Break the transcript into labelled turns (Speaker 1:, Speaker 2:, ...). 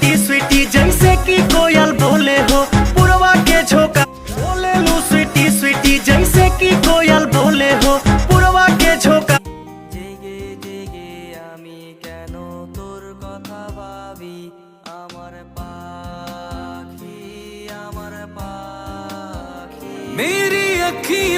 Speaker 1: स्वीटी स्वीटी जैसे कि कोयल बोले हो पुरवा के झोंका। बोले लू स्वीटी स्वीटी जैसे कि कोयल बोले हो पुरवा के झोंका।
Speaker 2: জেগে জেগে আমি কেন তোর কথা ভাবি আমার পাখি আমার পাখি। मेरी अखियां